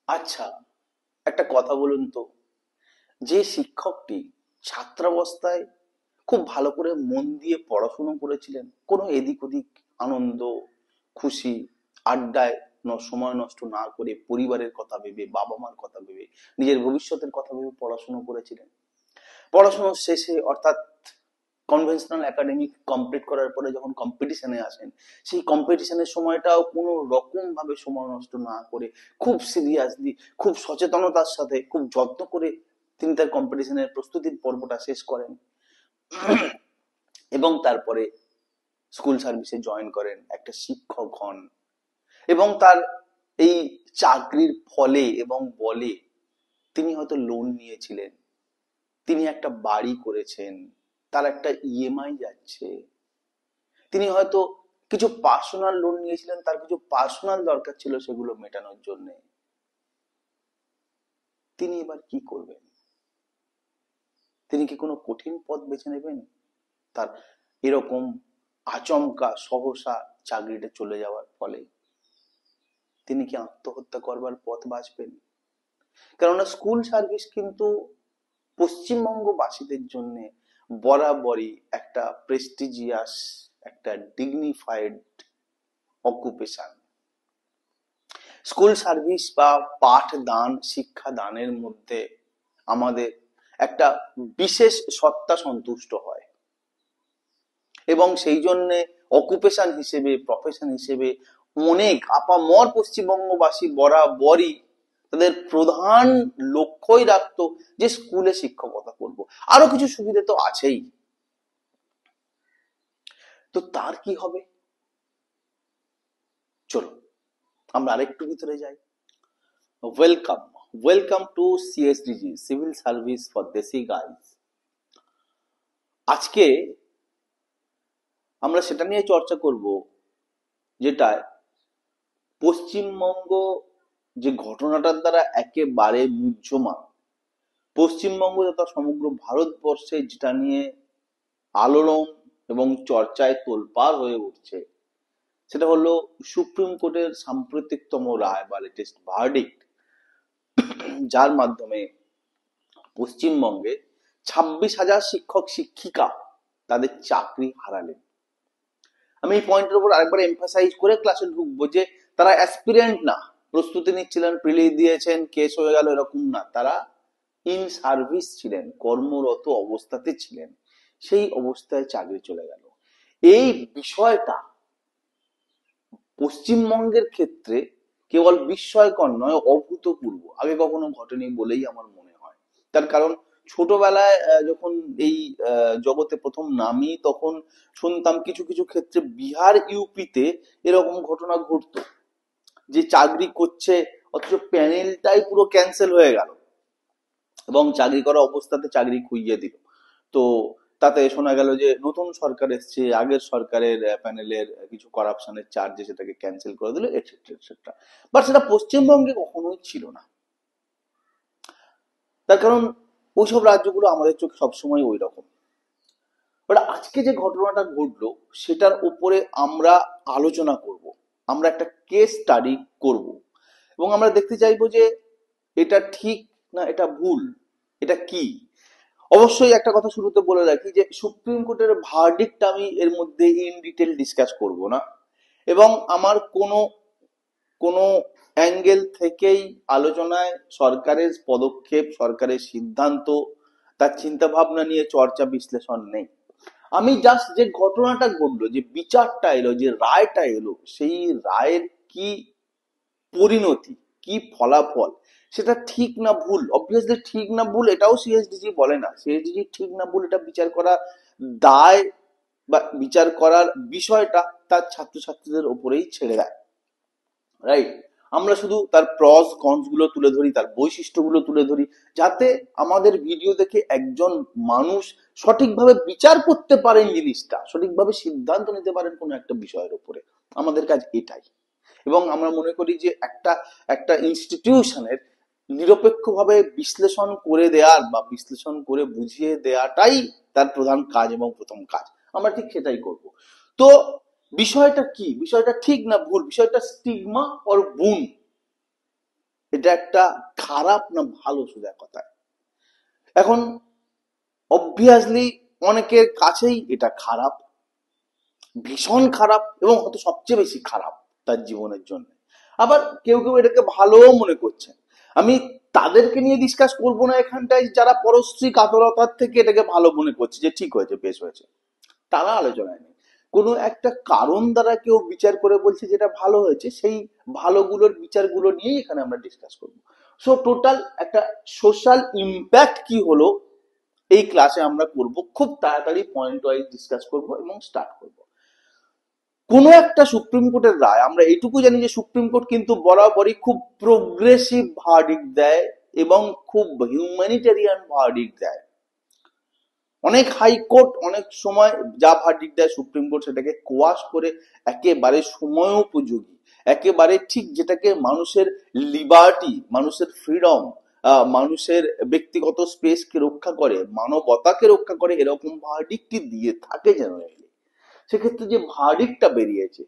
আচ্ছা, একটা কথা বলুন তো, যে শিক্ষকটি ছাত্রাবস্থায় খুব ভালো করে মন দিয়ে পড়াশুনো করেছিলেন, কোনো এদিক ওদিক আনন্দ, খুশি, আড্ডায় সময় নষ্ট না করে পরিবারের কথা ভেবে, বাবা মার কথা ভেবে, নিজের ভবিষ্যতের কথা ভেবে পড়াশুনো করেছিলেন, পড়াশোনার শেষে অর্থাৎ কনভেনশনাল একাডেমিক কমপ্লিট করার পরে যখন কম্পিটিশনে আসেন, সেই কম্পিটিশনের সময়টাও কোনো রকম ভাবে সময় নষ্ট না করে খুব সিরিয়াসলি, খুব সচেতনতার সাথে, খুব যত্ন করে তিনি তার কম্পিটিশনের প্রস্তুতির পর্বটা শেষ করেন এবং তারপরে স্কুল সার্ভিসে জয়েন করেন, একটা শিক্ষক হন এবং তার এই চাকরির ফলে এবং বলে তিনি হয়তো লোন নিয়েছিলেন, তিনি একটা বাড়ি করেছেন, তার একটা ইএমআই যাচ্ছে, তিনি হয়তো কিছু পার্সোনাল লোন নিয়েছিলেন, তার কিছু পার্সোনাল দরকার ছিল সেগুলো মেটানোর জন্য। তিনি এবার কি করবেন? তিনি কি কোনো কঠিন পথ বেছে নেবেন তার এরকম আচমকা সহসা চাকরিটা চলে যাওয়ার ফলে? তিনি কি আত্মহত্যা করবার পথ বাঁচবেন? কেননা স্কুল সার্ভিস কিন্তু পশ্চিমবঙ্গবাসীদের জন্য বরাবরই একটা প্রেস্টিজিয়াস, একটা ডিগনিফাইড অকুপেশন। স্কুল সার্ভিস বা পাঠদান, শিক্ষাদানের মধ্যে আমাদের একটা বিশেষ সত্তা সন্তুষ্ট হয় এবং সেই জন্য অকুপেশন হিসেবে, প্রফেশন হিসেবে অনেক আপামর পশ্চিমবঙ্গবাসী বরাবরই তাদের প্রধান লক্ষ্যই রাখতো যে স্কুলে শিক্ষকতা করব। আরো কিছু সুবিধা তো আছেই, তো তার কি হবে? চলো আমরা আরেকটু ভিতরে যাই। Welcome, welcome to CSDG, civil service for দেশি গাইজ। আজকে আমরা সেটা নিয়ে চর্চা করব যেটা পশ্চিমবঙ্গ যে ঘটনাটার দ্বারা একেবারে মুহ্যমান, পশ্চিমবঙ্গ তথা সমগ্র ভারতবর্ষে যেটা নিয়ে আলোড়ন এবং চর্চায় তোলপাড় হয়ে উঠছে, সেটা হলো সুপ্রিম কোর্টের সাম্প্রতিকতম রায় বা লেটেস্ট ভার্ডিক্ট, যার মাধ্যমে পশ্চিমবঙ্গে 26,000 শিক্ষক শিক্ষিকা তাদের চাকরি হারালেন। আমি এই পয়েন্টের উপর আরেকবার এমফাসাইজ করে ক্লাসে ঢুকবো যে তারা অ্যাসপিরেন্ট না, প্রস্তুতি নিচ্ছিলেন, প্রিলি দিয়েছেন, কেস হয়ে গেল, এরকম না। তারা ইন সার্ভিস ছিলেন, কর্মরত অবস্থাতে ছিলেন, সেই অবস্থায় চাকরি চলে গেল। এই বিষয়টা পশ্চিমবঙ্গের ক্ষেত্রে কেবল বিস্ময়কর নয়, অভূতপূর্ব, আগে কখনো ঘটেনি বলেই আমার মনে হয়। তার কারণ ছোটবেলায় যখন এই জগতে প্রথম নামি, তখন শুনতাম কিছু কিছু ক্ষেত্রে বিহার, ইউপিতে এরকম ঘটনা ঘটতো যে চাকরি করছে অথচ প্যানেলটাই পুরো ক্যান্সেল হয়ে গেল এবং চাকরি করা অবস্থাতে চাকরি খুইয়ে দিল। তো তাতে শোনা গেল যে নতুন সরকার এসছে, আগের সরকারের প্যানেলের কিছু করাপশনের চার্জে সেটাকে ক্যান্সেল করে দিল, এটসেট্রা এটসেট্রা। বাট সেটা পশ্চিমবঙ্গে কখনোই ছিল না। তার কারণ ওইসব রাজ্যগুলো আমাদের চোখে সবসময় ওই রকম। বাট আজকে যে ঘটনাটা ঘটলো সেটার উপরে আমরা আলোচনা করব, আমরা একটা কেস স্টাডি করব এবং আমরা দেখতে চাইবো যে এটা ঠিক না এটা ভুল, এটা কি। অবশ্যই একটা কথা শুরুতে বলে রাখি যে সুপ্রিম কোর্টের ভার্ডিক্ট আমি এর মধ্যে ইন ডিটেল ডিসকাস করব না এবং আমার কোনো কোনো অ্যাঙ্গেল থেকেই আলোচনায় সরকারের পদক্ষেপ, সরকারের সিদ্ধান্ত, তার চিন্তা ভাবনা নিয়ে চর্চা বিশ্লেষণ নেই। আমি জাস্ট যে ঘটনাটা ঘটলো, যে বিচারটা এলো, যে রায়টা এলো, সেই রায়ের কি পরিণতি, কি ফলাফল, সেটা ঠিক না ভুল। অবভিয়াসলি ঠিক না ভুল এটাও সিএসডিজি বলে না, সিএসডিজি ঠিক না ভুল এটা বিচার করা দায় বা বিচার করার বিষয়টা তার ছাত্রছাত্রীদের ওপরেই ছেড়ে দেয়, রাইট? আমরা শুধু তার প্রস কনস গুলো তুলে ধরি, তার বৈশিষ্ট্যগুলো তুলে ধরি, যাতে আমাদের ভিডিও দেখে একজন মানুষ সঠিকভাবে বিচার করতে পারেন, জিনিসটা সঠিকভাবে সিদ্ধান্ত নিতে পারেন কোনো একটা বিষয়ের উপরে। আমাদের কাজ এটাই। এবং আমরা মনে করি যে একটা একটা ইনস্টিটিউশনের নিরপেক্ষভাবে বিশ্লেষণ করে দেওয়ার বা বিশ্লেষণ করে বুঝিয়ে দেওয়াটাই তার প্রধান কাজ এবং প্রথম কাজ। আমরা ঠিক সেটাই করব। তো বিষয়টা কি, বিষয়টা ঠিক না ভুল, বিষয়টা স্টিগমা অর বুন, এটা একটা খারাপ না ভালো সোজা কথায়? এখন অবভিয়াসলি অনেকের কাছেই এটা খারাপ, ভীষণ খারাপ, এবং হয়তো সবচেয়ে বেশি খারাপ তার জীবনের জন্য। আবার কেউ কেউ এটাকে ভালোও মনে করছেন। আমি তাদেরকে নিয়ে ডিসকাস করবো না এখানটায়, যারা পরশ্রী কাতরতার থেকে এটাকে ভালো মনে করছে যে ঠিক হয়েছে, বেশ হয়েছে, তারা আলোচনায় নেই। কোনো একটা কারণ দ্বারা কেউ বিচার করে বলছে যেটা ভালো হয়েছে, সেই ভালোগুলোর বিচারগুলো নিয়েই এখানে আমরা ডিসকাস করবো। সো টোটাল একটা সোশ্যাল ইম্প্যাক্ট কি হলো এই ক্লাসে আমরা করব, খুব তাড়াতাড়ি পয়েন্ট ওয়াইজ ডিসকাস করব এবং স্টার্ট করব। কোনো একটা সুপ্রিম কোর্টের রায়, আমরা এইটুকু জানি যে সুপ্রিম কোর্ট কিন্তু বরাবরই খুব প্রোগ্রেসিভ ভার্ডিক্ট দেয় এবং খুব হিউম্যানিটেরিয়ান ভার্ডিক্ট দেয়। অনেক হাইকোর্ট অনেক সময় যা ভার্ডিক্ট দেয় সুপ্রিম কোর্ট সেটাকে কোয়াশ করে একেবারে সময়োপযোগী, একেবারে ঠিক যেটাকে মানুষের লিবার্টি, মানুষের ফ্রিডম, মানুষের ব্যক্তিগত স্পেসকে রক্ষা করে, মানবতাকে রক্ষা করে, এরকম ভার্ডিক্টই দিয়ে থাকে জেনারেলি। সেক্ষেত্রে যে ভার্ডিক্টটা বেরিয়েছে,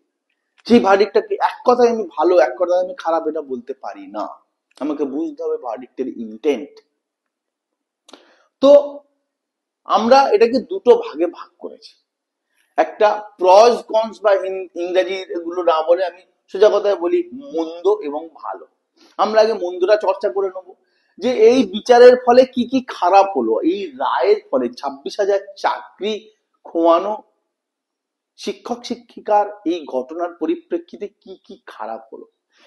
সেই ভার্ডিক্টটাকে এক কথায় আমি ভালো, এক কথায় আমি খারাপ এটা বলতে পারি না। আমাকে বুঝতে হবে ভার্ডিক্টের ইন্টেন্ট। তো আমরা এটাকে দুটো ভাগে ভাগ করেছি। একটা প্রজ কনস বা ইংরাজি এগুলো না বলে আমি সোজা কথায় বলি মন্দ এবং ভালো। আমরা আগে মন্দটা চর্চা করে নেবো, যে এই বিচারের ফলে কি কি খারাপ হলো, এই রায়ের ফলে 26,000 চাকরি খোয়ানো শিক্ষক শিক্ষিকার এই ঘটনার পরিপ্রেক্ষিতে কি কি খারাপ হলো,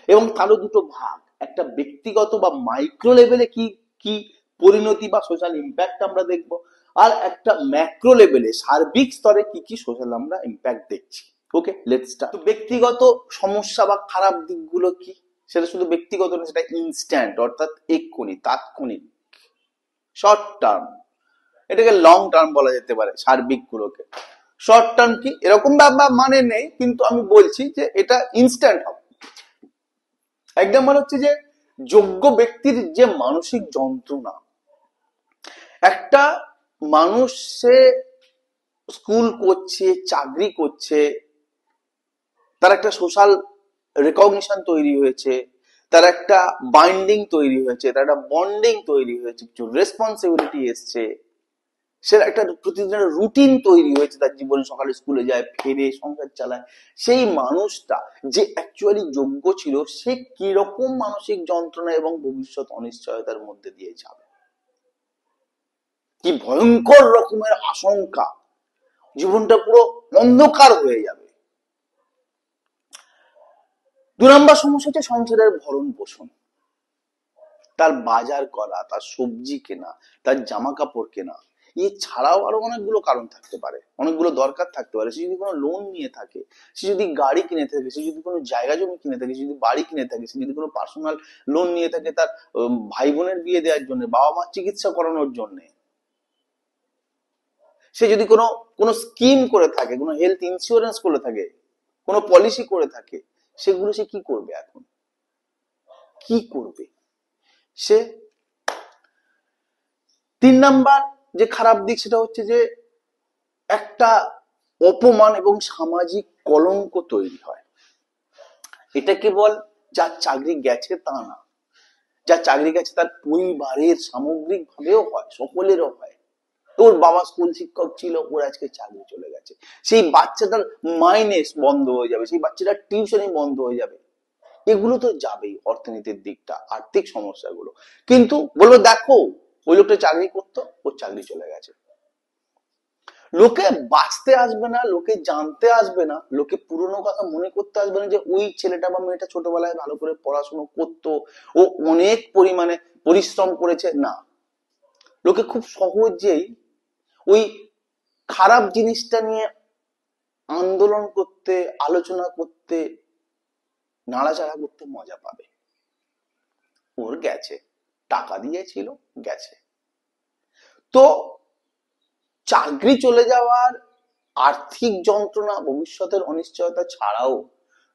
এবং তারও দুটো ভাগ, একটা ব্যক্তিগত বা মাইক্রো লেভেলে কি কি পরিণতি বা সোশ্যাল ইম্প্যাক্ট আমরা দেখব, আর একটা ম্যাক্রো লেভেলে সার্বিক স্তরে কি কি সোশ্যাল আমরা ইম্প্যাক্ট দেখছি। ওকে, লেটস স্টার্ট। তো ব্যক্তিগত সমস্যা বা খারাপ দিকগুলো কি, সেটা শুধু ব্যক্তিগত না, সেটা ইনস্ট্যান্ট, অর্থাৎ এক্ষুনি, তাৎক্ষণিক, শর্ট টার্ম, এটাকে লং টার্ম বলা যেতে পারে সার্বিক গুলোকে। শর্ট টার্ম কি এরকম মানে নেই, কিন্তু আমি বলছি যে এটা ইনস্ট্যান্ট হবে। একদম মানে হচ্ছে যে যোগ্য ব্যক্তির যে মানসিক যন্ত্রণা, একটা মানুষ সে স্কুল করছে, চাকরি করছে, তার একটা সোশ্যাল রেকগনিশন তৈরি হয়েছে, তার একটা বাইন্ডিং তৈরি হয়েছে, তার একটা বন্ডিং তৈরি হয়েছে, কিছু রেসপন্সিবিলিটি এসছে, সে একটা প্রতিদিনের রুটিন তৈরি হয়েছে তার জীবনে, সকালে স্কুলে যায়, ফেরে সংসার চালায়। সেই মানুষটা যে অ্যাকচুয়ালি যোগ্য ছিল, সে কিরকম মানসিক যন্ত্রণা এবং ভবিষ্যৎ অনিশ্চয়তার মধ্যে দিয়ে যাবে, কি ভয়ঙ্কর রকমের আশঙ্কা, জীবনটা পুরো অন্ধকার হয়ে যাবে। 2 নম্বর সমস্যা হচ্ছে সংসারের ভরণ পোষণ, তার বাজার করা, তার সবজি কেনা, তার জামা কাপড় কেনা, এছাড়াও আরো অনেকগুলো কারণ থাকতে পারে, অনেকগুলো দরকার থাকতে পারে। সে যদি কোনো লোন নিয়ে থাকে, সে যদি গাড়ি কিনে থাকে, সে যদি কোনো জায়গা জমি কিনে থাকে, সে যদি বাড়ি কিনে থাকে, সে যদি কোনো পার্সোনাল লোন নিয়ে থাকে তার ভাই বোনের বিয়ে দেওয়ার জন্য, বাবা মার চিকিৎসা করানোর জন্য, সে যদি কোনো কোনো স্কিম করে থাকে, কোনো হেলথ ইন্স্যুরেন্স করে থাকে, কোনো পলিসি করে থাকে, সেগুলো সে কি করবে? এখন কি করবে সে? 3 নাম্বার যে খারাপ দিক, সেটা হচ্ছে যে একটা অপমান এবং সামাজিক কলঙ্ক তৈরি হয়। এটা কেবল যার চাকরি গেছে তা না, যার চাকরি গেছে তার পরিবারের সামগ্রিক ভাবেও হয়, সকলেরও হয়। তোর বাবা স্কুল শিক্ষক ছিল, ওর আজকে চাকরি চলে গেছে, সেই বাচ্চাটার মাইনে বন্ধ হয়ে যাবে, সেই বাচ্চাটার টিউশনই বন্ধ হয়ে যাবে, এগুলো তো যাবেই। অর্থনীতির দিকটা, আর্থিক সমস্যাগুলো, কিন্তু বলবো দেখো ওই লোকটা চাকরি করতো, ওর চাকরি চলে গেছে। লোকে বাঁচতে আসবে না, লোকে জানতে আসবে না, লোকে পুরনো কথা মনে করতে আসবে না যে ওই ছেলেটা বা মেয়েটা ছোটবেলায় ভালো করে পড়াশোনা করতো, ও অনেক পরিমাণে পরিশ্রম করেছে, না। লোকে খুব সহজেই ওই খারাপ জিনিসটা নিয়ে আন্দোলন করতে, আলোচনা করতে, নাড়াচাড়া করতে মজা পাবে। ওর গেছে, টাকা দিয়েছিল, গেছে। তো চাকরি চলে যাওয়ার আর্থিক যন্ত্রণা, ভবিষ্যতের অনিশ্চয়তা ছাড়াও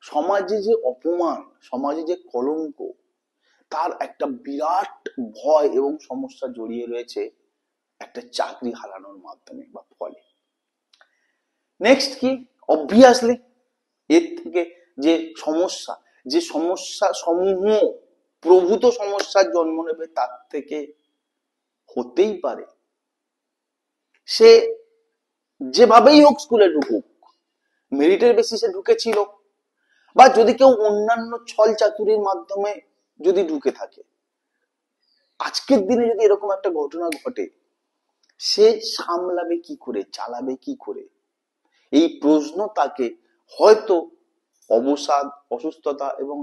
সমাজে যে অপমান, সমাজে যে কলঙ্ক, তার একটা বিরাট ভয় এবং সমস্যা জড়িয়ে রয়েছে একটা চাকরি হারানোর মাধ্যমে বা ফলে। নেক্সট কি, অবভিয়াসলি এর থেকে যে সমস্যা সমূহ প্রভূত সমস্যার জন্ম নেবে তার থেকে হতেই পারে। সে যেভাবেই হোক স্কুলে ঢুকুক, মেরিটের বেসিসে ঢুকেছিল, বা যদি কেউ অন্যান্য ছল চাতুরির মাধ্যমে যদি ঢুকে থাকে, আজকের দিনে যদি এরকম একটা ঘটনা ঘটে, সে সামলাবে কি করে, চালাবে কি করে? এই প্রশ্ন তাকে হয়তো অবসাদ, অসুস্থতা এবং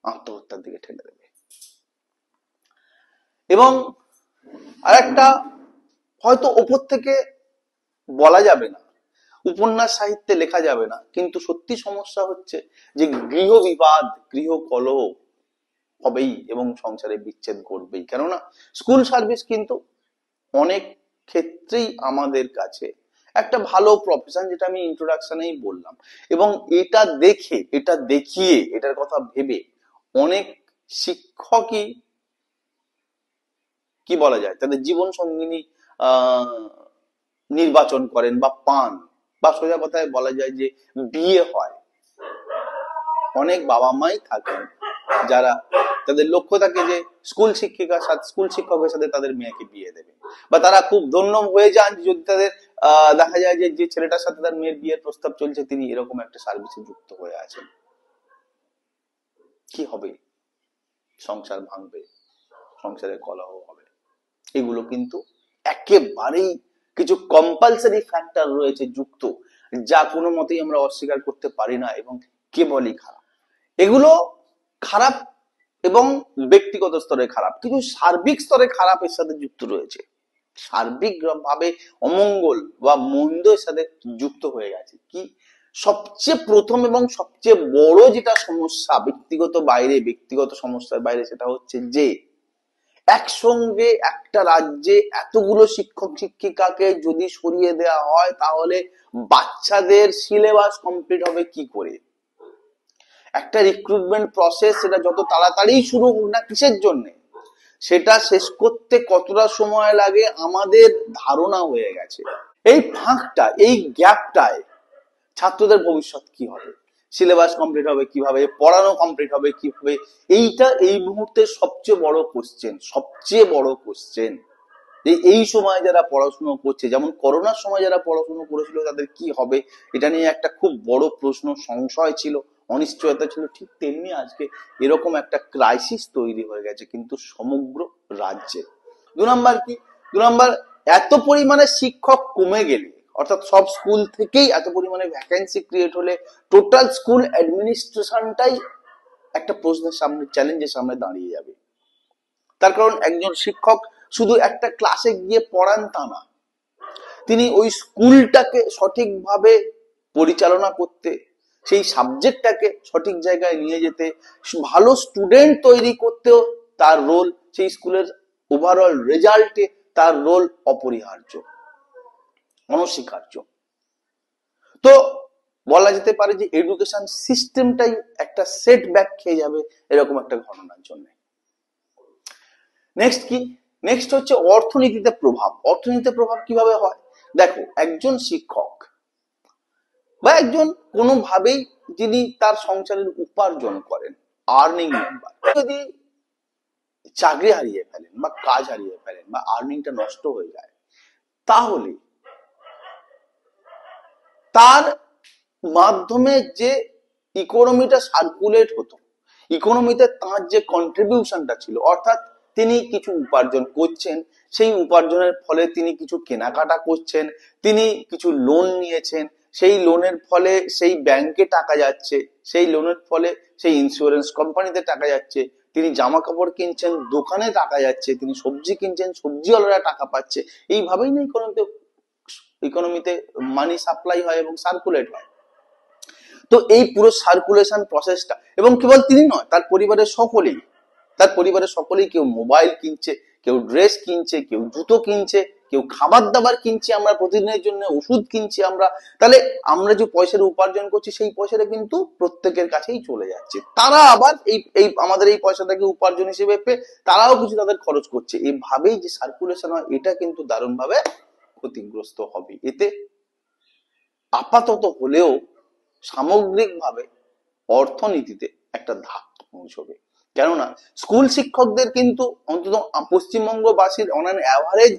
আত্মহত্যার দিকে ঠেলে দেবে। এবং আরেকটা হয়তো ওপর থেকে বলা যাবে না, উপন্যাস সাহিত্যে লেখা যাবে না, কিন্তু সত্যি সমস্যা হচ্ছে যে গৃহ বিবাদ, গৃহ কলহ হবেই এবং সংসারে বিচ্ছেদ ঘটবেই। কেননা স্কুল সার্ভিস কিন্তু অনেক ক্ষেত্রেই আমাদের কাছে একটা ভালো প্রফেশন, যেটা আমি ইন্ট্রোডাকশনেই বললাম। এবং এটা দেখে, এটা দেখিয়ে, এটার কথা ভেবে অনেক শিক্ষকই কি বলা যায় তাদের জীবন সঙ্গিনী নির্বাচন করেন বা পান, বা সোজা কথায় বলা যায় যে বিয়ে হয়। অনেক বাবা মাই থাকেন যারা তাদের লক্ষ্য থাকে যে স্কুল শিক্ষকের সাথে তাদের মেয়েকে বিয়ে দেবে, বা তারা খুব ধন্য হয়ে যান যদি তাদের দেখা যায় যে ছেলেটার সাথে তার মেয়ের বিয়ের প্রস্তাব চলছে তিনি এরকম একটা সার্ভিসে যুক্ত হয়ে আছেন। কি হবে? সংসার ভাঙবে, সংসারে কলহ হবে। এগুলো কিন্তু একেবারেই কিছু কম্পালসারি ফ্যাক্টর রয়েছে যুক্ত, যা কোনো মতেই আমরা অস্বীকার করতে পারি না এবং কেবলই খারাপ। এগুলো খারাপ এবং ব্যক্তিগত স্তরে খারাপ, কিছু সার্বিক স্তরে খারাপ এর সাথে যুক্ত রয়েছে। সার্বিক ভাবে অমঙ্গল বা মন্দের সাথে যুক্ত হয়ে গেছে। কি সবচেয়ে প্রথম এবং সবচেয়ে বড় যেটা সমস্যা ব্যক্তিগত সমস্যার বাইরে, সেটা হচ্ছে যে একসঙ্গে একটা রাজ্যে এতগুলো শিক্ষক শিক্ষিকাকে যদি সরিয়ে দেওয়া হয়, তাহলে বাচ্চাদের সিলেবাস কমপ্লিট হবে কি করে? একটা রিক্রুটমেন্ট প্রসেস, সেটা যত তাড়াতাড়ি শুরু হোক না কিসের জন্য, সেটা শেষ করতে কতটা সময় লাগে আমাদের ধারণা হয়ে গেছে। এই ফাঁকটা, এই গ্যাপটায় ছাত্রদের ভবিষ্যৎ কি হবে, সিলেবাস কমপ্লিট হবে কিভাবে, পড়ানো কমপ্লিট হবে কিভাবে, এইটা এই মুহূর্তে সবচেয়ে বড় কোশ্চেন। এই সময় যারা পড়াশুনো করছে, যেমন করোনার সময় যারা পড়াশুনো করেছিল তাদের কি হবে, এটা নিয়ে একটা খুব বড় প্রশ্ন, সংশয় ছিল, অনিশ্চয়তা ছিল। ঠিক তেমনি আজকে এরকম একটা ক্রাইসিস তৈরি হয়ে গেছে কিন্তু সমগ্র রাজ্যে। 2 নাম্বার কি? 2 নাম্বার, এত পরিমাণে শিক্ষক কমে গেলে, অর্থাৎ সব স্কুল থেকেই এত পরিমাণে ভ্যাকেন্সি ক্রিয়েট হলে, টোটাল স্কুল অ্যাডমিনিস্ট্রেশনটাই একটা প্রশ্নের সামনে, চ্যালেঞ্জের সামনে দাঁড়িয়ে যাবে। তার কারণ একজন শিক্ষক শুধু একটা ক্লাসে গিয়ে পড়ান তা না, তিনি ওই স্কুলটাকে সঠিকভাবে পরিচালনা করতে, সেই সাবজেক্টটাকে সঠিক জায়গায় নিয়ে যেতে, ভালো স্টুডেন্ট তৈরি করতেও তার রোল, সেই স্কুলের ওভারঅল রেজাল্টে তার রোল অপরিহার্য, অনস্বীকার্য। তো বলা যেতে পারে যে এডুকেশন সিস্টেমটাই একটা সেটব্যাক খেয়ে যাবে এরকম একটা ঘটনার জন্য। নেক্সট কি? নেক্সট হচ্ছে অর্থনীতিতে প্রভাব। অর্থনীতিতে প্রভাব কিভাবে হয়? দেখো, একজন শিক্ষক বা একজন কোনোভাবেই যিনি তার সংসারের উপার্জন করেন, আর্নিং মেম্বার, যদি চাকরি হারিয়ে ফেলেন বা কাজ হারিয়ে ফেলেন বা আর্নিংটা নষ্ট হয়ে যায়, তাহলে তার মাধ্যমে যে ইকোনমিটা সার্কুলেট হতো, ইকোনমিতে তার যে কন্ট্রিবিউশনটা ছিল, অর্থাৎ তিনি কিছু উপার্জন করছেন, সেই উপার্জনের ফলে তিনি কিছু কেনাকাটা করছেন, তিনি কিছু লোন নিয়েছেন, সেই লোনের ফলে সেই ব্যাংকে টাকা যাচ্ছে, সেই লোনের ফলে সেই ইন্স্যুরেন্স কোম্পানিতে টাকা যাচ্ছে, তিনি জামা কাপড় কিনছেন, দোকানে টাকা যাচ্ছে, তিনি সবজি কিনছেন, সবজিওয়ালারা টাকা পাচ্ছে। এইভাবেই না ইকোনমিতে মানি সাপ্লাই হয় এবং সার্কুলেট হয়। তো এই পুরো সার্কুলেশন প্রসেসটা, এবং কেবল তিনি নয়, তার পরিবারের সকলেই কেউ মোবাইল কিনছে, কেউ ড্রেস কিনছে, কেউ জুতো কিনছে, কেউ খাবার দাবার কিনছে, আমরা প্রতিদিনের জন্য ওষুধ কিনছি আমরা। তাহলে আমরা যে পয়সার উপার্জন করছি, সেই পয়সাটা কিন্তু প্রত্যেকের কাছেই চলে যাচ্ছে। তারা আবার এই আমাদের এই পয়সাটাকে উপার্জন হিসেবে পেয়ে তারাও কিছু তাদের খরচ করছে। এইভাবেই যে সার্কুলেশন হয়, এটা কিন্তু দারুণভাবে ক্ষতিগ্রস্ত হবে। এতে আপাতত হলেও সামগ্রিকভাবে অর্থনীতিতে একটা ধাক্কা পৌঁছবে। কেননা স্কুল শিক্ষকদের কিন্তু অন্তত পশ্চিমবঙ্গবাসীর অন অ্যান অ্যাভারেজ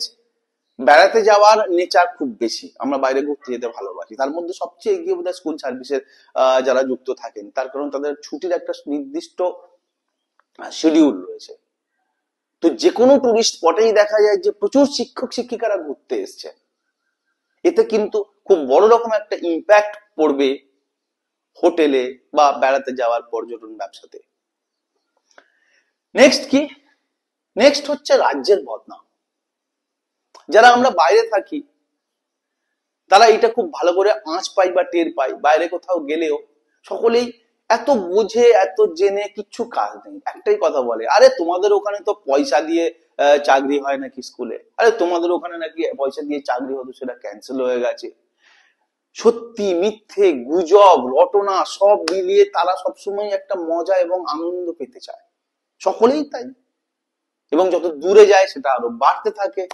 বেড়াতে যাওয়ার নেচার খুব বেশি। আমরা বাইরে ঘুরতে যেতে ভালোবাসি। তার মধ্যে সবচেয়ে এগিয়ে বোধহয় স্কুল সার্ভিসের যারা যুক্ত থাকেন, তার কারণ তাদের ছুটির একটা নির্দিষ্ট শিডিউল রয়েছে। তো যে কোনো টুরিস্ট স্পটেই দেখা যায় যে প্রচুর শিক্ষক শিক্ষিকারা ঘুরতে এসছে। এতে কিন্তু খুব বড় রকম একটা ইম্প্যাক্ট পড়বে হোটেলে বা বেড়াতে যাওয়ার পর্যটন ব্যবসাতে। নেক্সট কি? নেক্সট হচ্ছে রাজ্যের বদনাম। যারা আমরা বাইরে থাকি তারা এটা খুব ভালো করে আঁচ পাই বা টের পাই। বাইরে কোথাও গেলেও সকলেই এত বুঝে এত জেনে কিচ্ছু কাজ নেই, একটাই কথা বলে, আরে তোমাদের ওখানে তো পয়সা দিয়ে চাকরি হয় নাকি স্কুলে, আরে তোমাদের ওখানে নাকি পয়সা দিয়ে চাকরি হতো, সেটা ক্যান্সেল হয়ে গেছে। সত্যি মিথ্যে গুজব রটনা সব মিলিয়ে তারা সবসময় একটা মজা এবং আনন্দ পেতে চায়, সকলেই তাই। এবং যত দূরে যায় সেটা আরো বাড়তে থাকে।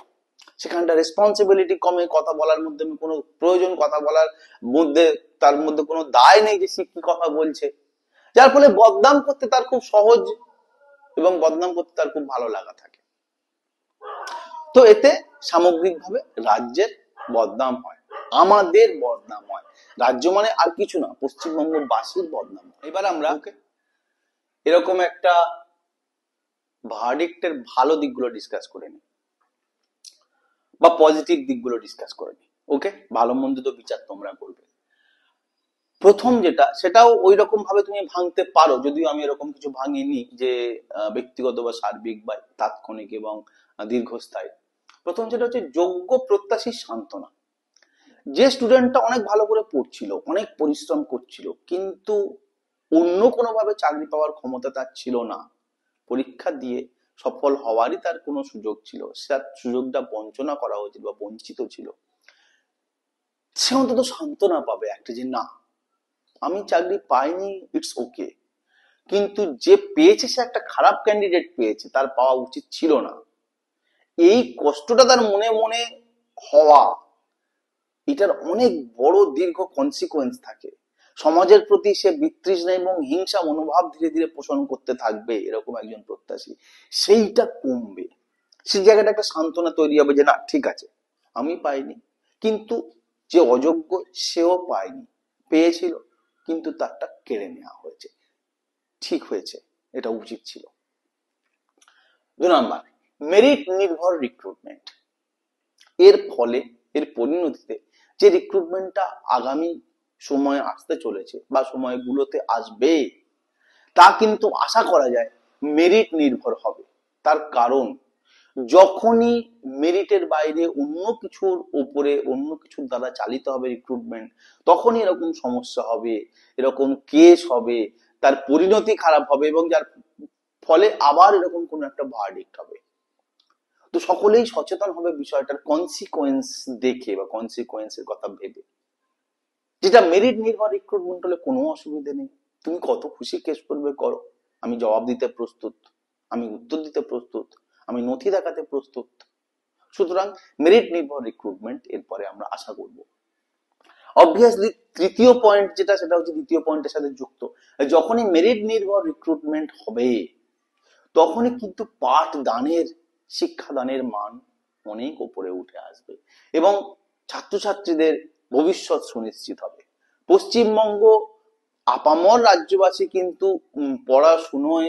সেখানটা রেসপন্সিবিলিটি কমে, কথা বলার মধ্যে কোনো প্রয়োজন, কথা বলার মধ্যে তার মধ্যে কোনো দায় নেই যে সে কি কথা বলছে, যার ফলে বদনাম করতে তার খুব সহজ এবং বদনাম করতে তার খুব ভালো লাগা থাকে। তো এতে সামগ্রিকভাবে রাজ্যের বদনাম হয়, আমাদের বদনাম হয়। রাজ্য মানে আর কিছু না, পশ্চিমবঙ্গবাসীর বদনাম। এবার আমরা এরকম একটা ভার্ডিক্টের ভালো দিকগুলো ডিসকাস করে নিই বা পজিটিভ দিকগুলো ডিসকাস করে নিই। ওকে, ভালো মন্দ তো বিচার তোমরা করবে। প্রথম যেটা, সেটাও ওই রকম ভাবে তুমি ভাঙতে পারো, যদিও আমি এরকম কিছু ভাঙিনি যে ব্যক্তিগত বা সার্বিক বা তাৎক্ষণিক এবং দীর্ঘস্থায়ী। প্রথম যেটা হচ্ছে যোগ্য প্রত্যাশীর সান্ত্বনা। যে স্টুডেন্টটা অনেক ভালো করে পড়ছিল, অনেক পরিশ্রম করছিল, কিন্তু অন্য কোনোভাবে চাকরি পাওয়ার ক্ষমতা তার ছিল না, পরীক্ষা দিয়ে সফল হওয়ারই তার কোনো সুযোগ ছিল, তার সুযোগটা বঞ্চনা করা হয়েছিল বা বঞ্চিত ছিল, সে অন্তত সান্ত্বনা পাবে একটা যে না, আমি চাকরি পাইনি, ইটস ওকে। কিন্তু যে পেয়েছে সে একটা খারাপ ক্যান্ডিডেট পেয়েছে, তার পাওয়া উচিত ছিল না। এই কষ্টটা তার মনে মনে হওয়া, এটার অনেক বড় দীর্ঘ কনসিকুয়েন্স থাকে। সমাজের প্রতি সে বিতৃষ্ণা এবং হিংসা মনোভাব ধীরে ধীরে পোষণ করতে থাকবে। এরকম একজন প্রত্যাশী, সেইটা কমবে, সেই জায়গাটা একটা সান্ত্বনা তৈরি হবে যে না ঠিক আছে, আমি পাইনি, কিন্তু যে অযোগ্য সেও পায়নি, পেয়েছিল কিন্তু তারটা কেড়ে নেওয়া হয়েছে, ঠিক হয়েছে, এটা উচিত ছিল। 2 নাম্বার, মেরিট নির্ভর রিক্রুটমেন্ট। এর ফলে, এর পরিণতিতে যে রিক্রুটমেন্টটা আগামী সময়ে আসতে চলেছে বা সময়গুলোতে আসবে, তা কিন্তু আশা করা যায় মেরিট নির্ভর হবে। তার কারণ যখনই মেরিটের বাইরে অন্য কিছুর উপরে, অন্য কিছুর দ্বারা চালিত হবে রিক্রুটমেন্ট, তখনই এরকম সমস্যা হবে, এরকম কেস হবে, তার পরিণতি খারাপ হবে এবং যার ফলে আবার এরকম কোন একটা ভার্ডিক্ট হবে। তো সকলেই সচেতন হবে বিষয়টার কনসিকোয়েন্স দেখে বা কনসিকোয়েন্সের কথা ভেবে। যেটা মেরিট নির্ভর রিক্রুটমেন্ট হলে কোনো অসুবিধা নেই, তুমি কত খুশি কেস করবে করো, আমি জবাব দিতে প্রস্তুত, আমি উত্তর দিতে প্রস্তুত, আমি নথি দেখাতে প্রস্তুত। সুতরাং মেরিট নির্ভর রিক্রুটমেন্ট এরপরে আমরা আশা করব। অবভিয়াসলি তৃতীয় পয়েন্ট যেটা, সেটা হচ্ছে দ্বিতীয় পয়েন্টের সাথে যুক্ত। যখনই মেরিট নির্ভর রিক্রুটমেন্ট হবে, তখনই কিন্তু পাঠদানের, শিক্ষাদানের মান অনেক উপরে উঠে আসবে এবং ছাত্রছাত্রীদের ভবিষ্যৎ সুনিশ্চিত হবে। পশ্চিমবঙ্গ আপামর রাজ্যবাসী কিন্তু পড়াশুনোয়,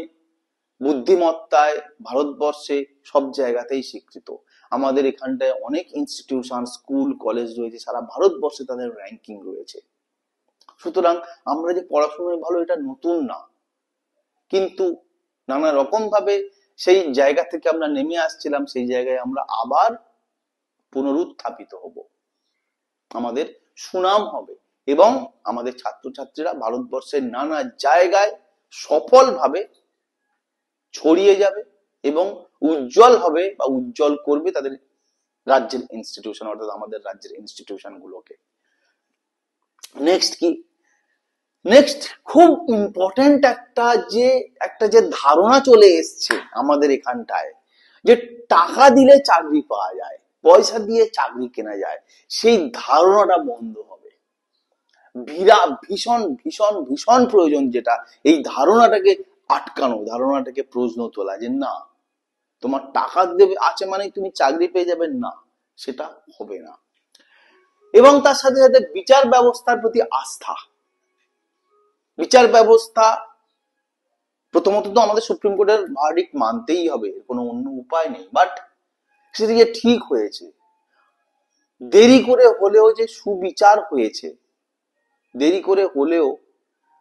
বুদ্ধিমত্তায় ভারতবর্ষে সব জায়গাতেই স্বীকৃত। আমাদের এখানটায় অনেক ইনস্টিটিউশন, স্কুল, কলেজ রয়েছে, সারা ভারতবর্ষে তাদের র্যাঙ্কিং রয়েছে। সুতরাং আমরা যে পড়াশোনায় ভালো, এটা নতুন না, কিন্তু নানা রকম ভাবে সেই জায়গা থেকে আমরা নেমে আসছিলাম, সেই জায়গায় আমরা আবার পুনরুত্থাপিত হব, আমাদের সুনাম হবে এবং আমাদের ছাত্রছাত্রীরা ভারতবর্ষের নানা জায়গায় সফলভাবে ছড়িয়ে যাবে এবং উজ্জ্বল হবে বা উজ্জ্বল করবে তাদের রাজ্যের ইনস্টিটিউশন, অর্থাৎ আমাদের রাজ্যের ইনস্টিটিউশন গুলোকে। নেক্সট কি? নেক্সট খুব ইম্পর্টেন্ট একটা যে ধারণা চলে এসছে আমাদের এখানটায়, যে টাকা দিলে চাকরি পাওয়া যায়, পয়সা দিয়ে চাকরি কেনা যায়, সেই ধারণাটা বন্ধ হবে। ভীষণ ভীষণ ভীষণ প্রয়োজন যেটা, এই ধারণাটাকে আটকানো, ধারণাটাকে প্রশ্ন তোলা যে না, তোমার টাকা দেবে আছে মানে তুমি চাকরি পেয়ে যাবে, না, সেটা হবে না। এবং তার সাথে সাথে বিচার ব্যবস্থার প্রতি আস্থা। বিচার ব্যবস্থা প্রথমত তো আমাদের সুপ্রিম কোর্টের ভার্ডিক্ট মানতেই হবে, কোনো অন্য উপায় নেই, বাট সেটা যে ঠিক হয়েছে, দেরি করে হলেও যে সুবিচার হয়েছে, দেরি করে হলেও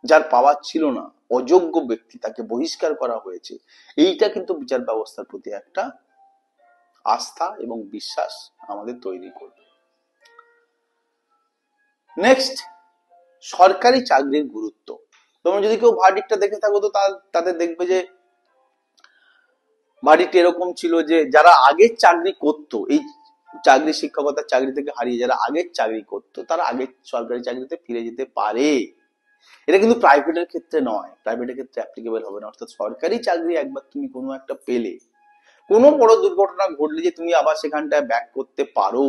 যার পাওয়ার ছিল না, অযোগ্য ব্যক্তি, তাকে বহিষ্কার করা হয়েছে, এইটা কিন্তু বিচার ব্যবস্থার প্রতি একটা আস্থা এবং বিশ্বাস আমাদের তৈরি করবে। নেক্সট, সরকারি চাকরির গুরুত্ব। তোমরা যদি কেউ ভার্ডিক্টটা দেখে থাকো তো তাদের দেখবে যে ভার্ডিক্ট এরকম ছিল যে যারা আগের চাকরি করতো, এই চাকরি শিক্ষকতার চাকরি থেকে হারিয়ে যারা আগের চাকরি করতো, তারা আগের সরকারি চাকরিতে ফিরে যেতে পারে। এটা কিন্তু প্রাইভেটের ক্ষেত্রে নয়, প্রাইভেটের ক্ষেত্রে অ্যাপ্লিকেবল হবে না। অর্থাৎ সরকারি চাকরি একবার তুমি কোনো একটা পেলে, কোনো বড় দুর্ঘটনা ঘটলে যে তুমি আবার সেখানটায় ব্যাক করতে পারো,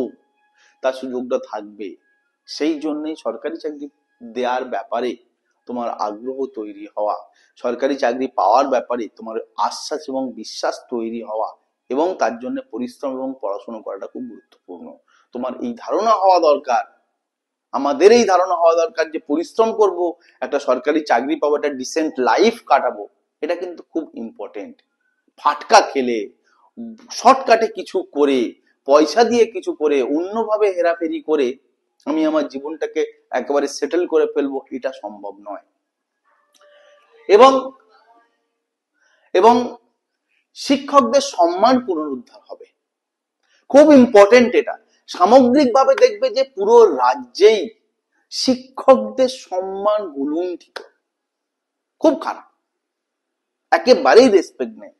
তার সুযোগটা থাকবে। সেই জন্যই সরকারি চাকরি দেওয়ার ব্যাপারে তোমার আগ্রহ তৈরি হওয়া, সরকারি চাকরি পাওয়ার ব্যাপারে তোমার আশ্বাস এবং বিশ্বাস তৈরি হওয়া, এবং তার জন্য পরিশ্রম এবং পড়াশোনা করাটা খুব গুরুত্বপূর্ণ। তোমার এই ধারণা হওয়া দরকার, আমাদের এই ধারণা হওয়া দরকার যে পরিশ্রম করব, একটা সরকারি চাকরি পাবো, একটা ডিসেন্ট লাইফ কাটাবো, এটা কিন্তু খুব ইম্পর্টেন্ট। ফাটকা খেলে, শর্টকাটে কিছু করে, পয়সা দিয়ে কিছু করে, অন্যভাবে হেরাফেরি করে আমি আমার জীবনটাকে একেবারে সেটেল করে ফেলবো, এটা সম্ভব নয়। এবং এবং শিক্ষকদের সম্মান পুনরুদ্ধার হবে, খুব ইম্পর্টেন্ট এটা। সামগ্রিকভাবে দেখবে যে পুরো রাজ্যেই শিক্ষকদের সম্মান গুলুণ্ঠিত, খুব খারাপ, একেবারেই রেসপেক্ট নেই।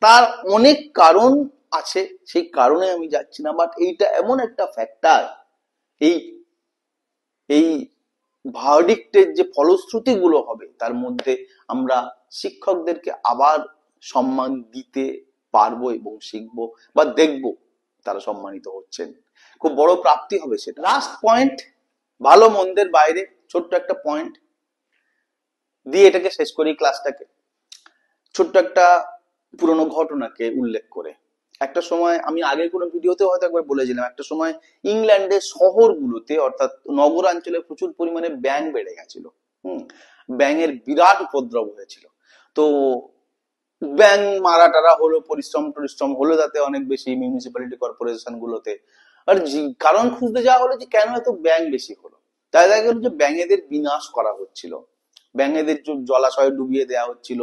তার অনেক কারণ আছে, সেই কারণে আমি যাচ্ছি না, বাট এইটা এমন একটা ফ্যাক্টর, এই এই ভার্ডিক্টের যে ফলশ্রুতি গুলো হবে তার মধ্যে আমরা শিক্ষকদেরকে আবার সম্মান দিতে পারবো এবং শিখবো বা দেখবো তারা সম্মানিত হচ্ছেন, খুব বড় প্রাপ্তি হবে সেটা। লাস্ট পয়েন্ট, ভালো মন্দের বাইরে ছোট্ট একটা পয়েন্ট দিয়ে এটাকে শেষ করি ক্লাসটাকে, ছোট্ট একটা পুরনো ঘটনাকে উল্লেখ করে। একটা সময়, আমি আগের কোনো ভিডিওতে হয়তো একবার বলেছিলাম, একটা সময় ইংল্যান্ডের শহরগুলোতে অর্থাৎ নগরাঞ্চলে প্রচুর পরিমাণে ব্যাঙ বেড়ে গেছিল। ব্যাঙের বিরাট উপদ্রব হয়েছিল। তো ব্যাঙ মারা টারা হলো, পরিশ্রম হলো তাতে অনেক বেশি মিউনিসিপ্যালিটি কর্পোরেশন গুলোতে। আর কারণ খুঁজতে যাওয়া হলো যে কেন এত ব্যাঙ বেশি হলো, তাই দেখা গেল যে ব্যাঙেদের বিনাশ করা হচ্ছিল, ব্যাঙেদের জলাশয়ে ডুবিয়ে দেওয়া হচ্ছিল,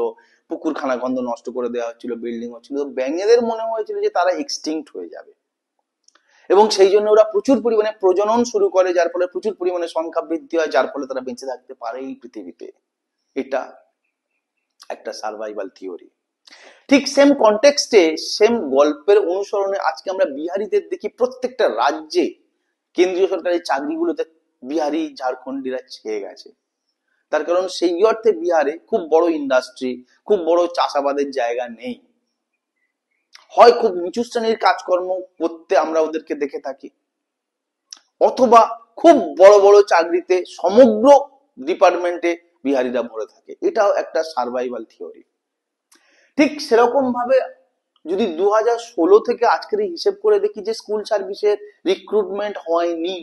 পুকুর খানাখন্দ নষ্ট করে দেওয়া হচ্ছিল, বিল্ডিং হচ্ছিল। ব্যাঙেদের মনে হয়েছিল যে তারা এক্সটিংক্ট হয়ে যাবে, এবং সেই জন্য ওরা প্রচুর পরিমাণে প্রজনন শুরু করে, যার ফলে প্রচুর পরিমাণে সংখ্যা বৃদ্ধি হয়, যার ফলে তারা বেঁচে থাকতে পারে এই পৃথিবীতে। এটা একটা সার্ভাইভাল থিওরি। ঠিক সেম কনটেক্সটে, সেম গল্পের অনুসরণে আজকে আমরা বিহারিদের দেখি প্রত্যেকটা রাজ্যে কেন্দ্রীয় সরকারের চাকরিগুলোতে বিহারি ঝাড়খন্ডিরা ছেয়ে গেছে। তার কারণ সেই অর্থে বিহারে খুব বড় ইন্ডাস্ট্রি, খুব বড় চাষাবাদের জায়গা নেই, হয় খুব নিচু শ্রেণীর কাজকর্ম করতে আমরা ওদেরকে দেখে থাকি, অথবা খুব বড় বড় চাকরিতে সমগ্র ডিপার্টমেন্টে বিহারিরা ভরে থাকে। এটাও একটা সার্ভাইভাল থিওরি। ঠিক সেরকম ভাবে যদি 2016 থেকে আজকের হিসেব করে দেখি যে স্কুল সার্ভিসের রিক্রুটমেন্ট হয়নি,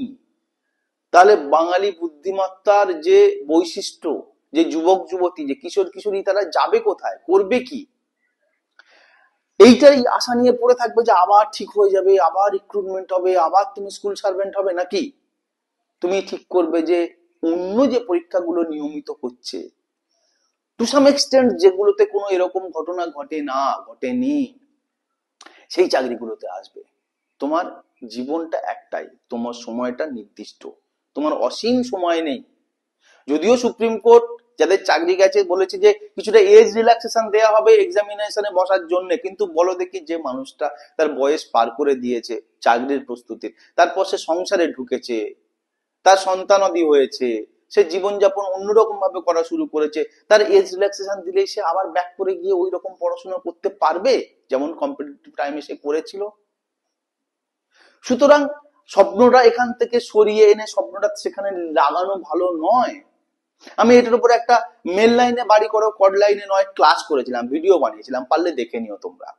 তাহলে বাঙালি বুদ্ধিমত্তার যে বৈশিষ্ট্য, যে যুবক যুবতী, যে কিশোর কিশোরী, তারা যাবে কোথায়, করবে কি, এইটাই আশা নিয়ে পড়ে থাকবে যে আবার ঠিক হয়ে যাবে, আবার রিক্রুটমেন্ট হবে, আবার তুমি স্কুল সার্ভেন্ট হবে। নাকি তুমি ঠিক করবে যে অন্য যে পরীক্ষাগুলো নিয়মিত হচ্ছে, টু সাম এক্সটেন্ট যেগুলোতে কোনো এরকম ঘটনা ঘটেনি, সেই চাকরিগুলোতে আসবে। তোমার জীবনটা একটাই, তোমার সময়টা নির্দিষ্ট, তোমার অসীম সময় নেই। যদিও সুপ্রিম কোর্ট যাদের চাকরি গেছে বলেছে যে কিছুটা এজ রিল্যাক্সেশন দেওয়া হবে এক্সামিনেশনে বসার জন্য, কিন্তু বলো দেখি যে মানুষটা তার বয়স পার করে দিয়েছে চাকরির প্রস্তুতির, তারপর সে সংসারে ঢুকেছে, তার সন্তানাদি হয়েছে, সে জীবনযাপন অন্যরকম ভাবে করা শুরু করেছে, তার এজ রিল্যাক্সেশন দিলেই সে আবার ব্যাক করে গিয়ে ওই রকম পড়াশোনা করতে পারবে যেমন কম্পিটিটিভ টাইমে সে করেছিল? সুতরাং স্বপ্নটা এখান থেকে সরিয়ে এনে স্বপ্নটা সেখানে লাগানো ভালো নয়। আমি এটার উপরে একটা মেল লাইনে বাড়ি করো, কড লাইনে নয়, ক্লাস করেছিলাম, ভিডিও বানিয়েছিলাম, পারলে দেখে নিও তোমরা।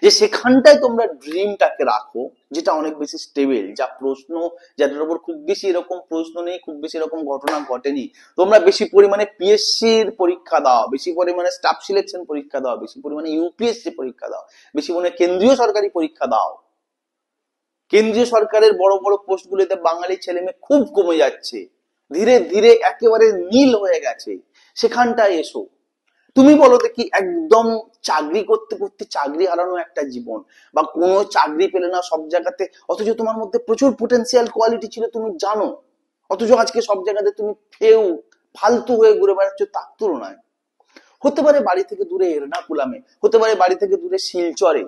যে সেখানটায় তোমরা ড্রিমটাকে রাখো, যেটা অনেক বেশি স্টেবল, যা প্রশ্ন, যাদের উপর খুব বেশি এরকম প্রশ্ন নেই, খুব বেশি এরকম ঘটনা ঘটেনি। তোমরা বেশি পরিমাণে পিএসসির পরীক্ষা দাও, বেশি পরিমাণে স্টাফ সিলেকশন পরীক্ষা দাও, বেশি পরিমাণে ইউপিএসসি পরীক্ষা দাও, বেশি পরিমাণে কেন্দ্রীয় সরকারি পরীক্ষা দাও। কেন্দ্রীয় সরকারের বড় বড় পোস্টগুলোতে বাঙালি ছেলে মেয়ে খুব কমে যাচ্ছে, ধীরে ধীরে একেবারে নীল হয়ে গেছে। সেখানটায় এসো। তুমি বলো দেখি, একদম চাকরি করতে করতে চাকরি হারানো একটা জীবন, বা কোনো চাকরি পেলে না সব জায়গাতে, অথচ তোমার মধ্যে প্রচুর পোটেনশিয়াল কোয়ালিটি ছিল তুমি জানো, অথচ আজকে সব জায়গাতে তুমি ফেউ, ফালতু হয়ে ঘুরে বেড়াচ্ছ তার তুলনায়। হতে পারে বাড়ি থেকে দূরে এর্নাকুলামে, হতে পারে বাড়ি থেকে দূরে শিলচরে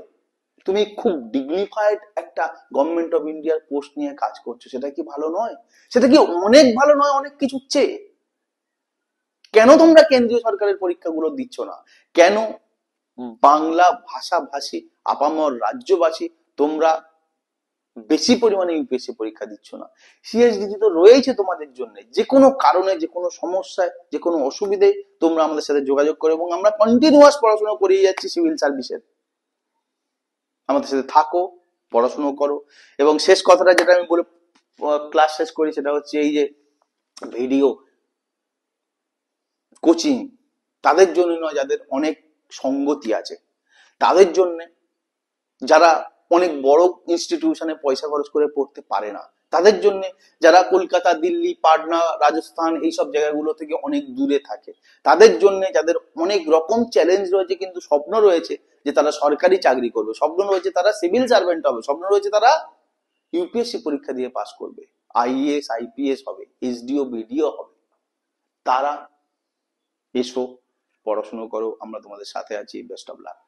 তুমি খুব ডিগনিফাইড একটা গভর্নমেন্ট অফ ইন্ডিয়ার পোস্ট নিয়ে কাজ করছো। সেটা কি ভালো নয়? সেটা কি অনেক ভালো নয় অনেক কিছুর চেয়ে? কেন তোমরা কেন্দ্রীয় সরকারের পরীক্ষাগুলো দিচ্ছ না? কেন বাংলা ভাষাভাষী আপামর রাজ্যবাসী তোমরা বেশি পরিমাণে ইউপিএসসি পরীক্ষা দিচ্ছ না? সিএসডিজি তো রয়েছে তোমাদের জন্য, যে কোনো কারণে, যে কোনো সমস্যায়, যে কোনো অসুবিধে তোমরা আমাদের সাথে যোগাযোগ করো, এবং আমরা কন্টিনিউয়াস পড়াশোনা করিয়ে যাচ্ছি সিভিল সার্ভিসের। আমাদের সাথে থাকো, পড়াশোনা করো। এবং শেষ কথাটা যেটা আমি বলে ক্লাস শেষ করি, সেটা হচ্ছে এই যে ভিডিও কোচিং, তাদের জন্য নয় যাদের অনেক সঙ্গতি আছে, তাদের জন্য যারা অনেক বড় ইনস্টিটিউশনে পয়সা খরচ করে পড়তে পারে না, তাদের জন্য যারা কলকাতা, দিল্লি, পাটনা, রাজস্থান এইসব জায়গাগুলো থেকে অনেক দূরে থাকে, তাদের জন্য যাদের অনেক রকম চ্যালেঞ্জ রয়েছে কিন্তু স্বপ্ন রয়েছে যে তারা সরকারি চাকরি করবে, স্বপ্ন রয়েছে তারা সিভিল সার্ভেন্ট হবে, স্বপ্ন রয়েছে তারা ইউপিএসসি পরীক্ষা দিয়ে পাস করবে, আইএএস আইপিএস হবে, এসডিও বিডিও হবে, তারা এসো, পড়াশুনো করো, আমরা তোমাদের সাথে আছি। Best of luck.